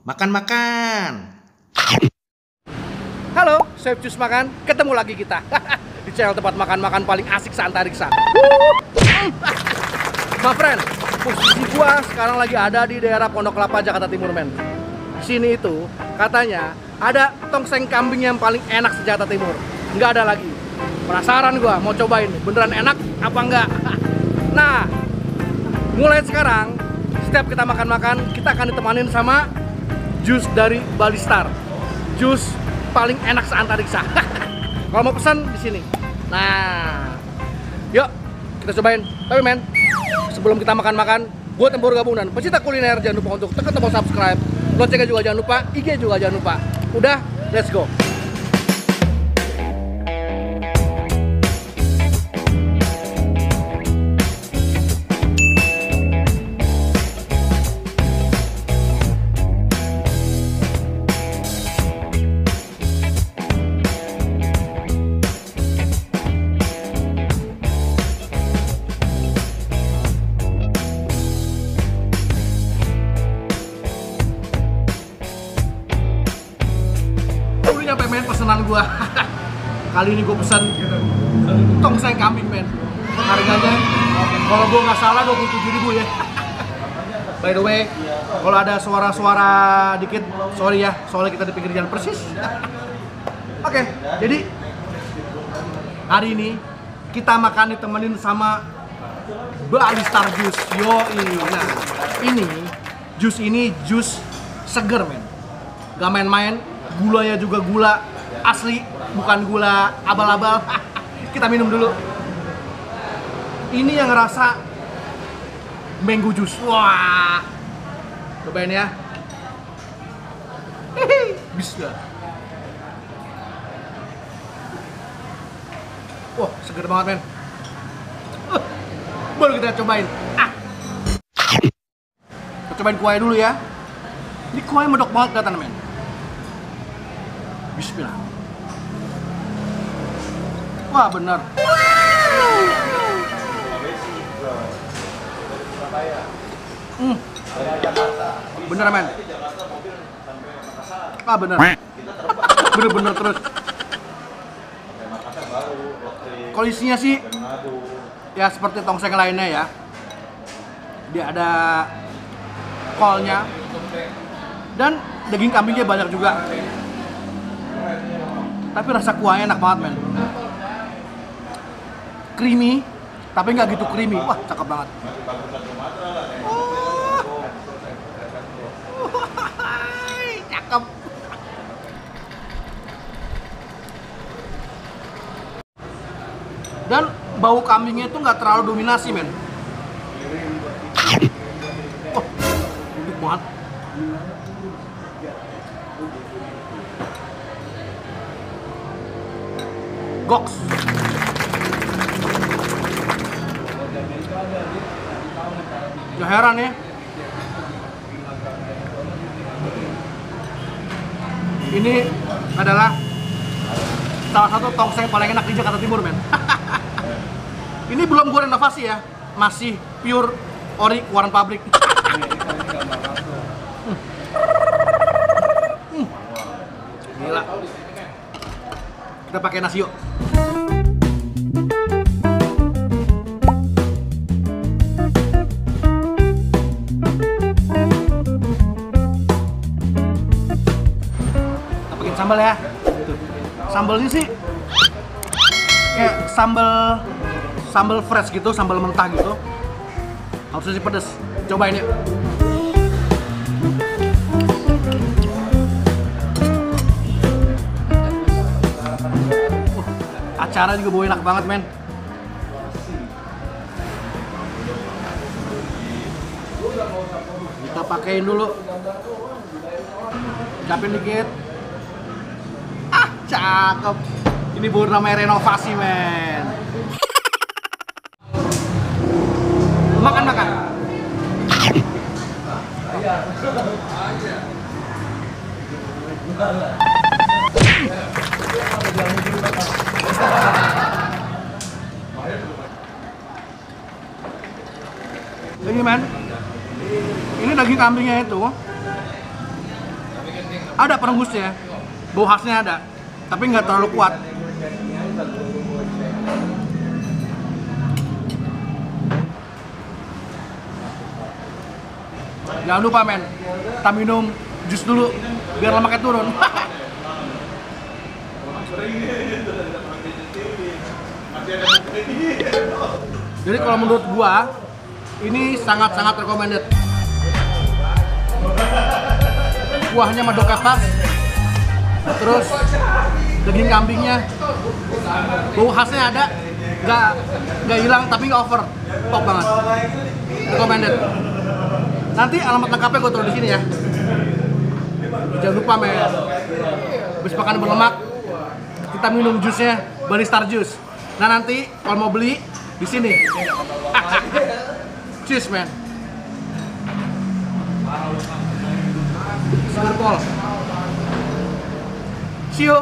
Makan-makan. Halo, Chef Cus Makan, ketemu lagi kita di channel tempat makan-makan paling asik se-Antariksa. My friend, posisi gua sekarang lagi ada di daerah Pondok Kelapa, Jakarta Timur, men. Sini itu katanya ada tongseng kambing yang paling enak se-Jakarta Timur. Nggak ada lagi. Penasaran gua, mau cobain beneran enak apa enggak. Nah, mulai sekarang setiap kita makan-makan, kita akan ditemanin sama jus dari Bali Star. Jus paling enak se-Antariksa. Kalau mau pesan di sini. Nah, yuk kita cobain. Tapi men, sebelum kita makan-makan, buat tempur gabung dan pecinta kuliner, jangan lupa untuk tekan tombol subscribe, loncengnya juga jangan lupa, IG juga jangan lupa. Udah, let's go. Nyampe men pesanan gua. Kali ini gua pesan tongseng kambing, men. Harganya kalau gua nggak salah 27.000 ya. By the way, kalau ada suara-suara dikit, sorry ya, soalnya kita di pinggir jalan persis. Oke, jadi hari ini kita makan ditemenin sama Bali Star Juice. Yoi. Nah, ini jus seger, men. Gak main-main. Gulanya juga gula asli, bukan gula abal-abal. Kita minum dulu. Ini yang ngerasa mango juice. Wah, cobain ya. Bismillah. Wah, seger banget, men. Baru kita cobain. Kita cobain kuahnya dulu ya. Ini kuahnya medok banget kelihatan, men. Bismillah. Wah, bener. Bener, men. Bener. Bener-bener terus. Kondisinya sih ya seperti tongseng lainnya ya. Dia ada kolnya dan daging kambingnya banyak juga. Tapi rasa kuahnya enak banget, men. Creamy, tapi nggak gitu creamy. Wah, cakep banget. Cakep. Dan bau kambingnya itu nggak terlalu dominasi, men. Wah, empuk banget. Goks. Gak heran ya. Ini adalah salah satu tongseng paling enak di Jakarta Timur, men. Ini belum gue renovasi ya. Masih pure ori keluaran pabrik. Gila. Kita pakai nasi yuk. Kita pakai sambal ya. Sambalnya sih kayak sambal fresh gitu, sambal mentah gitu. Harusnya sih pedes. Cobain yuk. Acara juga bau enak banget, men. Kita pakein dulu. Capin dikit. Cakep. Ini baru namanya renovasi, men. Makan-makan. Ini men, ini daging kambingnya itu ada penembusnya, bau khasnya ada, tapi nggak terlalu kuat. Jangan lupa men, kita minum jus dulu biar lemaknya turun. Jadi kalau menurut gua ini sangat-sangat recommended. Kuahnya madoka pas, terus daging kambingnya bau khasnya ada, nggak hilang tapi nggak over, top banget, recommended. Nanti alamat lengkapnya gue taruh di sini ya. Jangan lupa men, habis makan berlemak kita minum jusnya Bali Star Juice. Nah nanti kalau mau beli di sini. Cheers man. See you.